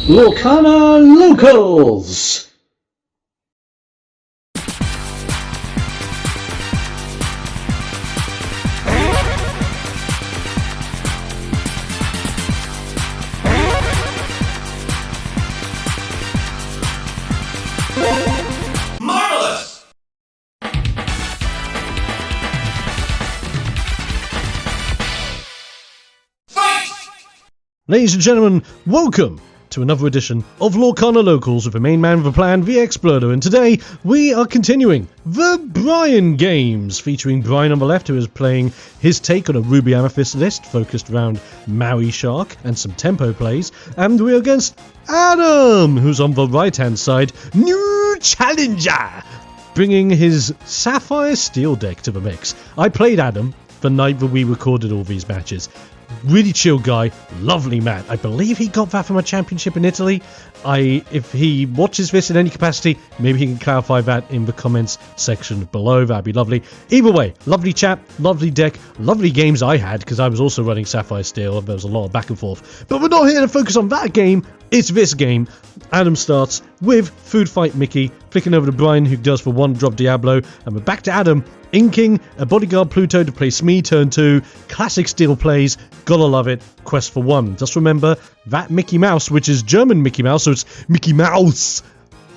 Lorcana Locals! Marvelous! Fight! Ladies and gentlemen, welcome to another edition of Lorcana Locals with the main man with a plan, TheXploder, and today we are continuing the Brian games, featuring Brian on the left, who is playing his take on a Ruby Amethyst list focused around Maui Shark and some tempo plays, and we're against Adam, who's on the right hand side, new challenger, bringing his Sapphire Steel deck to the mix. I played Adam the night that we recorded all these matches. Really chill guy, lovely man. I believe he got that from a championship in Italy. If he watches this in any capacity, maybe he can clarify that in the comments section below. That'd be lovely. Either way, lovely chap, lovely deck, lovely games I had, because I was also running Sapphire Steel. There was a lot of back and forth. But we're not here to focus on that game. It's this game. Adam starts with Food Fight Mickey, flicking over to Brian, who does for one drop Diablo, and we're back to Adam, inking a Bodyguard Pluto to play Smee turn 2, classic Steel plays, gotta love it, quest for 1. Just remember, that Mickey Mouse, which is German Mickey Mouse, so it's Mickey Mouse.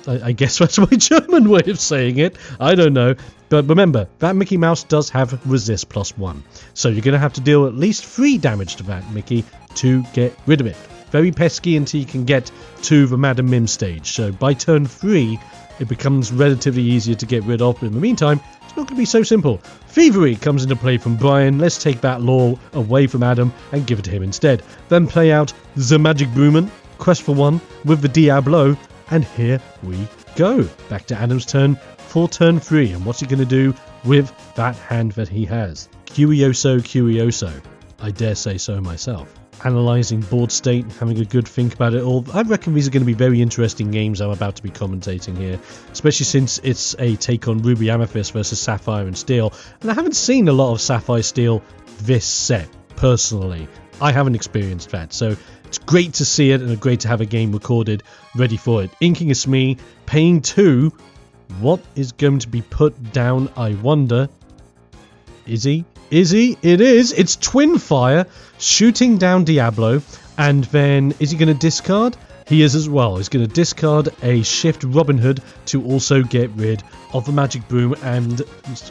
I guess that's my German way of saying it, I don't know. But remember, that Mickey Mouse does have resist +1. So you're gonna have to deal at least 3 damage to that Mickey to get rid of it. Very pesky until you can get to the Madam Mim stage. So by turn 3, it becomes relatively easier to get rid of. But in the meantime, it's not going to be so simple. Thievery comes into play from Brian. Let's take that law away from Adam and give it to him instead. Then play out the Magic Brewman, quest for 1 with the Diablo. And here we go. Back to Adam's turn for turn 3. And what's he going to do with that hand that he has? Curioso, curioso. I dare say so myself. Analysing board state, having a good think about it all. I reckon these are going to be very interesting games I'm about to be commentating here, especially since it's a take on Ruby Amethyst versus Sapphire and Steel, and I haven't seen a lot of Sapphire Steel this set, personally. I haven't experienced that, so it's great to see it and great to have a game recorded, ready for it. Inking a Smee, paying 2. What is going to be put down, I wonder? Is he? Is he? It is. It's Twin Fire, shooting down Diablo, and then is he going to discard? He is as well. He's going to discard a Shift Robin Hood to also get rid of the Magic Broom and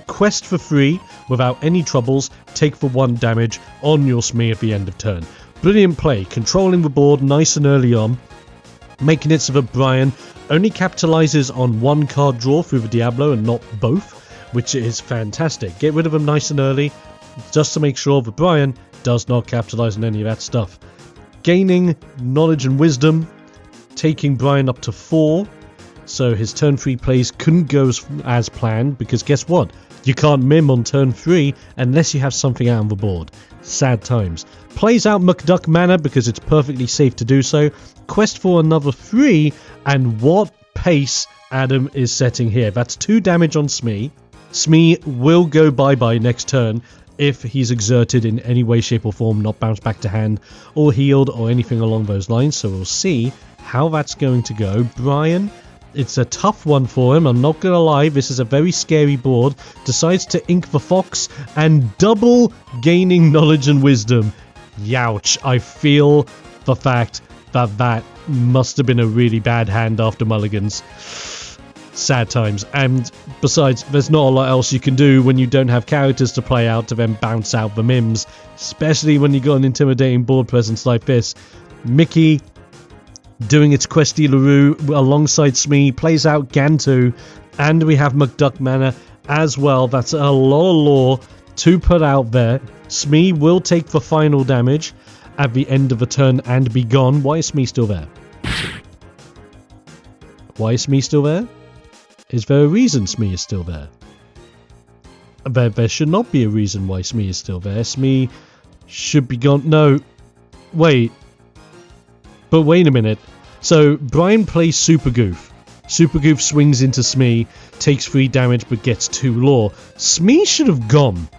quest for 3 without any troubles, take for 1 damage on your Smee at the end of turn. Brilliant play, controlling the board nice and early on, making it so that Brian only capitalizes on 1 card draw through the Diablo and not both, which is fantastic. Get rid of them nice and early, just to make sure that Brian does not capitalize on any of that stuff. Gaining knowledge and wisdom, taking Brian up to 4, so his turn 3 plays couldn't go as planned, because guess what? You can't mim on turn 3 unless you have something out on the board. Sad times. Plays out McDuck Manor because it's perfectly safe to do so. Quest for another 3, and what pace Adam is setting here. That's 2 damage on Smee. Smee will go bye-bye next turn if he's exerted in any way, shape or form, not bounced back to hand or healed or anything along those lines. So we'll see how that's going to go. Brian, it's a tough one for him. I'm not going to lie. This is a very scary board. Decides to ink the Fox and double gaining knowledge and wisdom. Youch. I feel the fact that that must have been a really bad hand after mulligans. Sad times. And besides, there's not a lot else you can do when you don't have characters to play out to then bounce out the mims, especially when you got an intimidating board presence like this. Mickey doing its Questy LaRue alongside Smee, plays out Gantu, and we have McDuck Manor as well. That's a lot of lore to put out there. Smee will take the final damage at the end of the turn and be gone. Why is Smee still there? Why is Smee still there? Is there a reason Smee is still there? There should not be a reason why Smee is still there. Smee should be gone. No. Wait. But wait a minute. So, Brian plays Super Goof. Super Goof swings into Smee, takes 3 damage but gets 2 lore. Smee should have gone.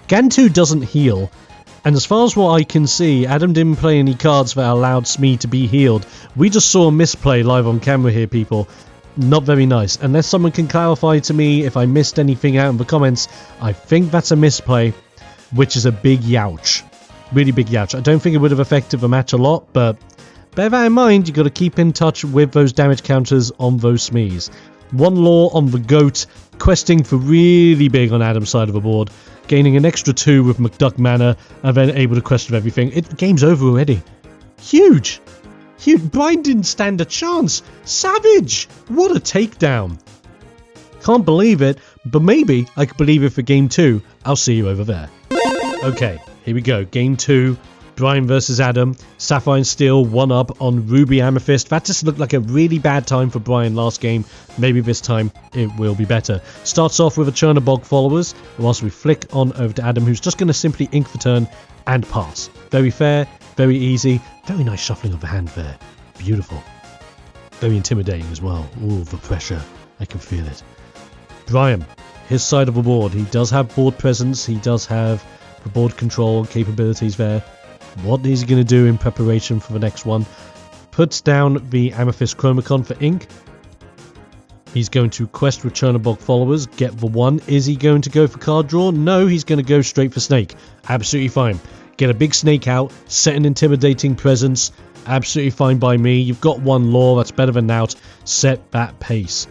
Gantu doesn't heal. And as far as what I can see, Adam didn't play any cards that allowed Smee to be healed. We just saw a misplay live on camera here, people. Not very nice. Unless someone can clarify to me if I missed anything out in the comments, I think that's a misplay, which is a big youch. Really big youch. I don't think it would have affected the match a lot, but bear that in mind, you got to keep in touch with those damage counters on those Smees. One law on the goat, questing for really big on Adam's side of the board, gaining an extra 2 with McDuck mana, and then able to quest with everything. The game's over already. Huge! Huge! Brian didn't stand a chance! Savage! What a takedown! Can't believe it, but maybe I could believe it for game 2. I'll see you over there. Okay, here we go. Game 2. Brian versus Adam. Sapphire and Steel 1-up on Ruby Amethyst. That just looked like a really bad time for Brian last game. Maybe this time it will be better. Starts off with a Chernobog followers, whilst we flick on over to Adam, who's just going to simply ink the turn and pass. Very fair, very easy. Very nice shuffling of the hand there. Beautiful. Very intimidating as well. Ooh, the pressure. I can feel it. Brian, his side of the board. He does have board presence. He does have the board control capabilities there. What is he going to do in preparation for the next one? Puts down the Amethyst Chromacon for ink. He's going to quest with Chernobog followers, get the 1. Is he going to go for card draw? No, he's going to go straight for snake. Absolutely fine. Get a big snake out, set an intimidating presence. Absolutely fine by me. You've got 1 law, that's better than out. Set that pace.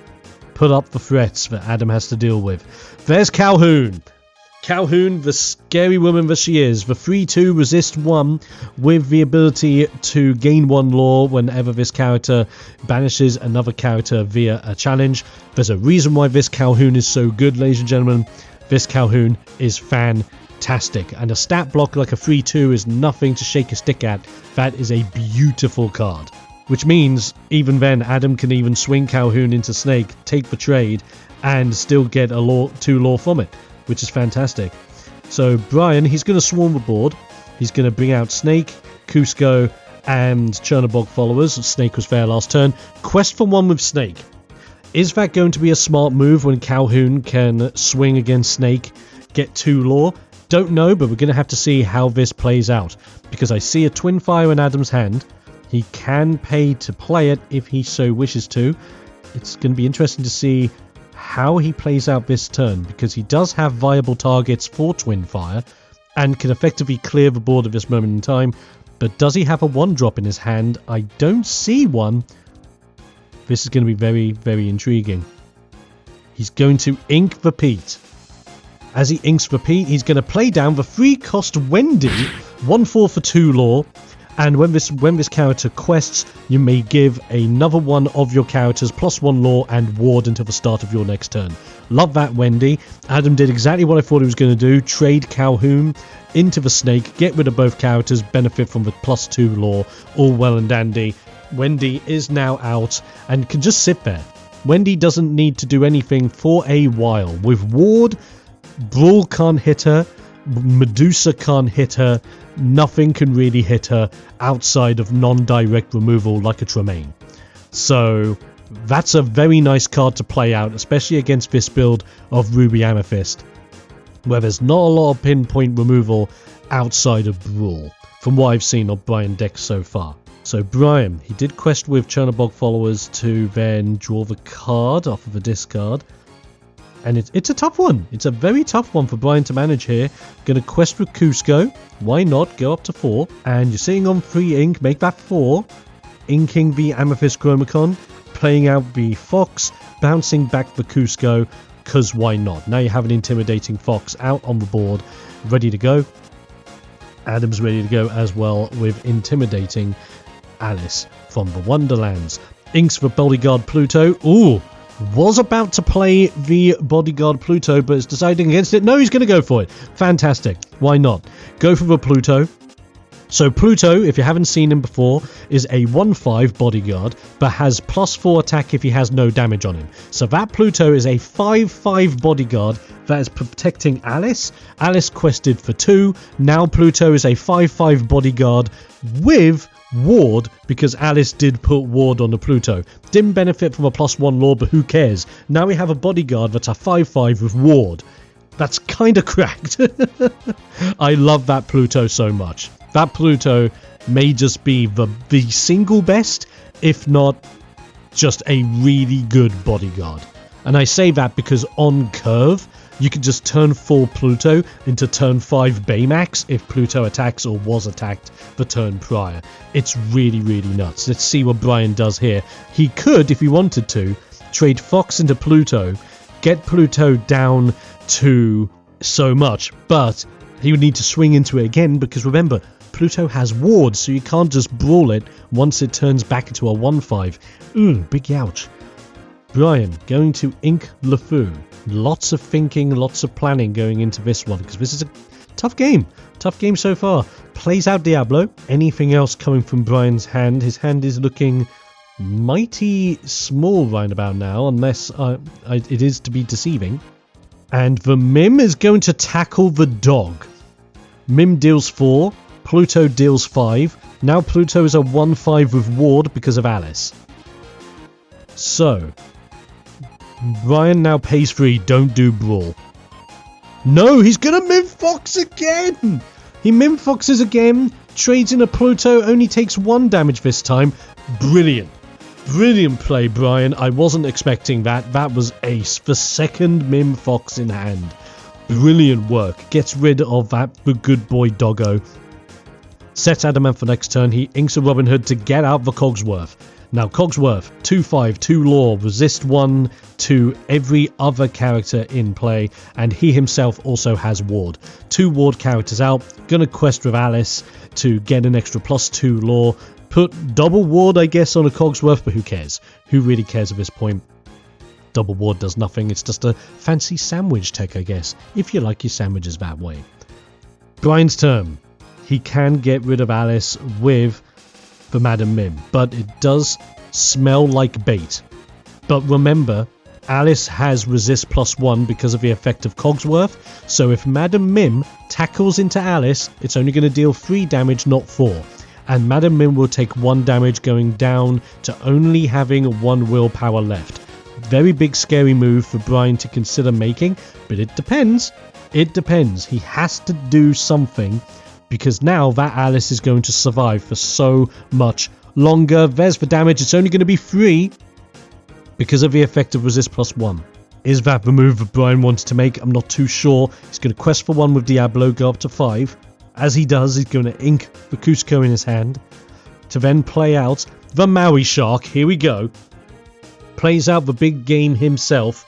Put up the threats that Adam has to deal with. There's Calhoun. Calhoun, the scary woman that she is, the 3-2 resist 1 with the ability to gain 1 law whenever this character banishes another character via a challenge. There's a reason why this Calhoun is so good, ladies and gentlemen. This Calhoun is fantastic, and a stat block like a 3-2 is nothing to shake a stick at. That is a beautiful card. Which means, even then, Adam can even swing Calhoun into Snake, take the trade, and still get a law, 2 law from it. Which is fantastic. So Brian, he's going to swarm the board. He's going to bring out Snake, Cusco, and Chernobog followers. Snake was fair last turn. Quest for 1 with Snake. Is that going to be a smart move when Calhoun can swing against Snake, get 2 law? Don't know, but we're going to have to see how this plays out. Because I see a Twin Fire in Adam's hand. He can pay to play it if he so wishes to. It's going to be interesting to see how he plays out this turn, because he does have viable targets for Twin Fire and can effectively clear the board at this moment in time. But does he have a 1-drop in his hand? I don't see one. This is going to be very, very intriguing. He's going to ink the Pete. As he inks the Pete, he's going to play down the 3-cost Wendy, 1-4 for 2 law. And when this character quests, you may give another one of your characters +1 law and ward until the start of your next turn. Love that, Wendy. Adam did exactly what I thought he was going to do. Trade Calhoun into the Snake, get rid of both characters, benefit from the +2 law. All well and dandy. Wendy is now out and can just sit there. Wendy doesn't need to do anything for a while. With ward, Brawl can't hit her. Medusa can't hit her. Nothing can really hit her outside of non-direct removal like a Tremaine. So that's a very nice card to play out, especially against this build of Ruby Amethyst, where there's not a lot of pinpoint removal outside of Brawl, from what I've seen of Brian decks so far. So Brian, he did quest with Chernobog followers to then draw the card off of the discard. And it's a tough one. It's a very tough one for Brian to manage here. Going to quest with Cusco. Why not? Go up to 4. And you're sitting on 3 ink. Make that 4. Inking the Amethyst Chromacon. Playing out the Fox. Bouncing back the Cusco. Because why not? Now you have an intimidating Fox out on the board. Ready to go. Adam's ready to go as well with intimidating Alice from the Wonderlands. Inks for Bodyguard Pluto. Ooh. Was about to play the Bodyguard Pluto, but is deciding against it. No, he's going to go for it. Fantastic. Why not? Go for the Pluto. So Pluto, if you haven't seen him before, is a 1-5 Bodyguard, but has +4 attack if he has no damage on him. So that Pluto is a 5-5 Bodyguard that is protecting Alice. Alice quested for 2. Now Pluto is a 5-5 Bodyguard with ward, because Alice did put ward on the Pluto. Didn't benefit from a +1 law, but who cares? Now we have a Bodyguard that's a 5-5 with ward. That's kind of cracked. I love that Pluto so much. That Pluto may just be the single best, if not just a really good bodyguard. And I say that because on curve, you can just turn 4 Pluto into turn 5 Baymax if Pluto attacks or was attacked the turn prior. It's really, really nuts. Let's see what Brian does here. He could, if he wanted to, trade Fox into Pluto, get Pluto down to so much, but he would need to swing into it again because remember, Pluto has wards, so you can't just brawl it once it turns back into a 1-5. Ooh, big ouch. Brian going to ink LeFou. Lots of thinking, lots of planning going into this one because this is a tough game. Tough game so far. Plays out Diablo. Anything else coming from Brian's hand? His hand is looking mighty small right about now, unless it is to be deceiving. And the Mim is going to tackle the dog. Mim deals 4. Pluto deals 5. Now Pluto is a 1-5 with ward because of Alice. So, Brian now pays 3. Don't do brawl. No, he's going to Mim Fox again. He Mim Foxes again. Trades in a Pluto. Only takes 1 damage this time. Brilliant. Brilliant play, Brian. I wasn't expecting that. That was ace. The second Mim Fox in hand. Brilliant work. Gets rid of that good boy doggo. Sets Adam up for next turn. He inks a Robin Hood to get out the Cogsworth. Now Cogsworth, 2-5, 2 law, resist 1 to every other character in play, and he himself also has ward. 2 ward characters out. Gonna quest with Alice to get an extra +2 law. Put double ward, I guess, on a Cogsworth, but who cares? Who really cares at this point? Double ward does nothing. It's just a fancy sandwich tech, I guess, if you like your sandwiches that way. Brian's turn. He can get rid of Alice with the Madam Mim, but it does smell like bait. But remember, Alice has resist +1 because of the effect of Cogsworth, so if Madam Mim tackles into Alice, it's only going to deal 3 damage, not 4. And Madam Mim will take 1 damage, going down to only having 1 willpower left. Very big scary move for Brian to consider making, but it depends. It depends. He has to do something, because now that Alice is going to survive for so much longer. There's the damage. It's only going to be 3 because of the effect of resist +1. Is that the move that Brian wants to make? I'm not too sure. He's going to quest for 1 with Diablo, go up to 5. As he does, he's going to ink the Cusco in his hand to then play out the Maui Shark. Here we go. Plays out the big game himself.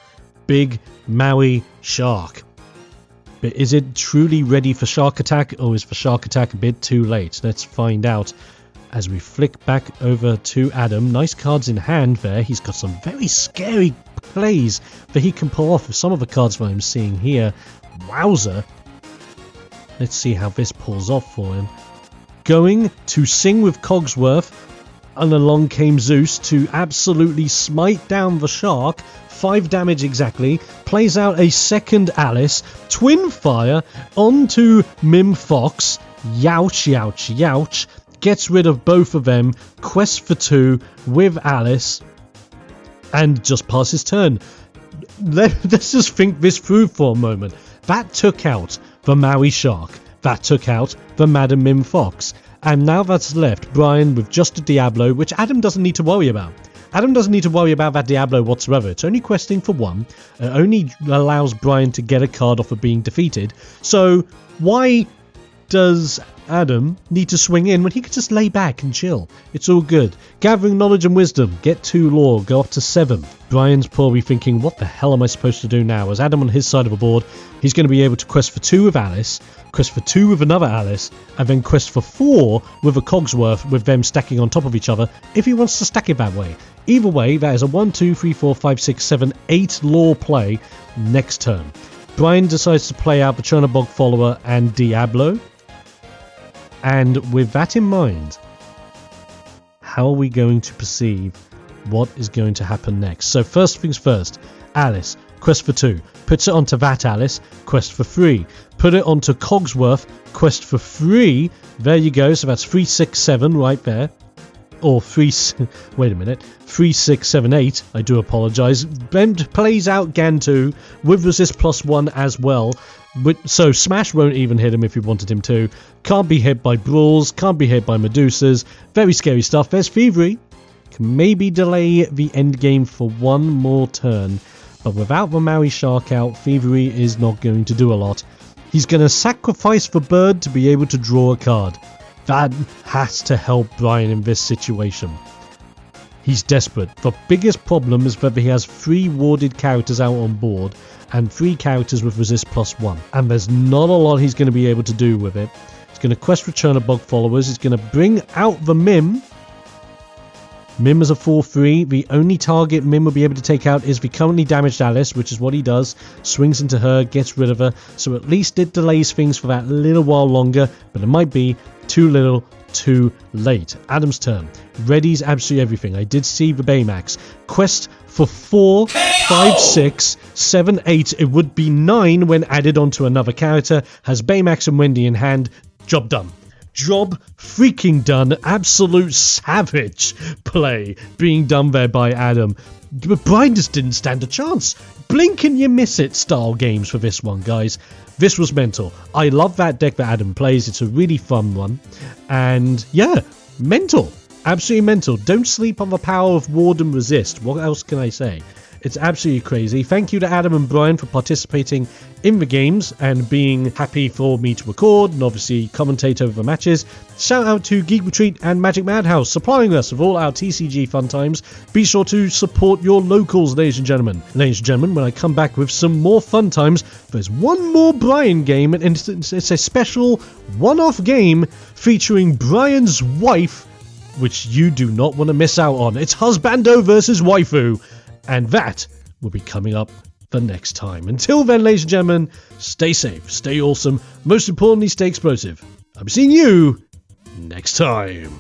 Big Maui Shark. But is it truly ready for Shark Attack, or is the Shark Attack a bit too late? Let's find out as we flick back over to Adam. Nice cards in hand there. He's got some very scary plays that he can pull off with some of the cards that I'm seeing here. Wowzer. Let's see how this pulls off for him. Going to sing with Cogsworth, and along came Zeus to absolutely smite down the shark. 5 damage exactly. Plays out a second Alice. Twin fire onto Mim Fox. Youch, youch, youch. Gets rid of both of them. Quest for 2 with Alice. And just passes turn. Let's just think this through for a moment. That took out the Maui Shark. That took out the Madam Mim Fox. And now that's left Brian with just a Diablo, which Adam doesn't need to worry about. Adam doesn't need to worry about that Diablo whatsoever. It's only questing for 1. It only allows Brian to get a card off of being defeated. So why does Adam need to swing in when he could just lay back and chill? It's all good. Gathering knowledge and wisdom. Get 2 lore. Go up to 7. Brian's probably thinking, what the hell am I supposed to do now? As Adam on his side of the board, he's going to be able to quest for 2 with Alice, quest for 2 with another Alice, and then quest for 4 with a Cogsworth, with them stacking on top of each other if he wants to stack it that way. Either way, that is a 1, 2, 3, 4, 5, 6, 7, 8 lore play next turn. Brian decides to play out the Chernobog Follower and Diablo. And with that in mind, how are we going to perceive what is going to happen next? So first things first, Alice, quest for 2. Puts it onto that Alice, quest for 3. Put it onto Cogsworth, quest for 3. There you go, so that's 3, 6, 7 right there. or 3, wait a minute, 3, 6, 7, 8, I do apologise. Ben plays out Gantu with resist +1 as well. So Smash won't even hit him if you wanted him to. Can't be hit by Brawls, can't be hit by Medusas. Very scary stuff. There's Thievery. Can maybe delay the end game for one more turn. But without the Maui Shark out, Thievery is not going to do a lot. He's going to sacrifice the bird to be able to draw a card. That has to help Brian in this situation. He's desperate. The biggest problem is that he has 3 warded characters out on board and 3 characters with resist +1. And there's not a lot he's going to be able to do with it. He's going to quest return a bug followers. He's going to bring out the Mim. Mim is a 4/3. The only target Mim will be able to take out is the currently damaged Alice, which is what he does. Swings into her, gets rid of her. So at least it delays things for that little while longer, but it might be too little, too late. Adam's turn. Readies absolutely everything. I did see the Baymax. Quest for 4, 5, 6, 7, 8. It would be 9 when added onto another character. Has Baymax and Wendy in hand. Job done. Job freaking done. Absolute savage play being done there by Adam. But Brian just didn't stand a chance. Blink and you miss it style games for this one, guys. This was mental. I love that deck that Adam plays. It's a really fun one. And yeah, mental. Absolutely mental. Don't sleep on the power of ward and resist. What else can I say? It's absolutely crazy. Thank you to Adam and Brian for participating in the games and being happy for me to record and obviously commentate over the matches. Shout out to Geek Retreat and Magic Madhouse supplying us with all our TCG fun times. Be sure to support your locals, ladies and gentlemen. Ladies and gentlemen, when I come back with some more fun times, there's one more Brian game and it's a special one-off game featuring Brian's wife, which you do not want to miss out on. It's Husbando versus Waifu. And that will be coming up the next time. Until then, ladies and gentlemen, stay safe, stay awesome, most importantly, stay explosive. I'll be seeing you next time.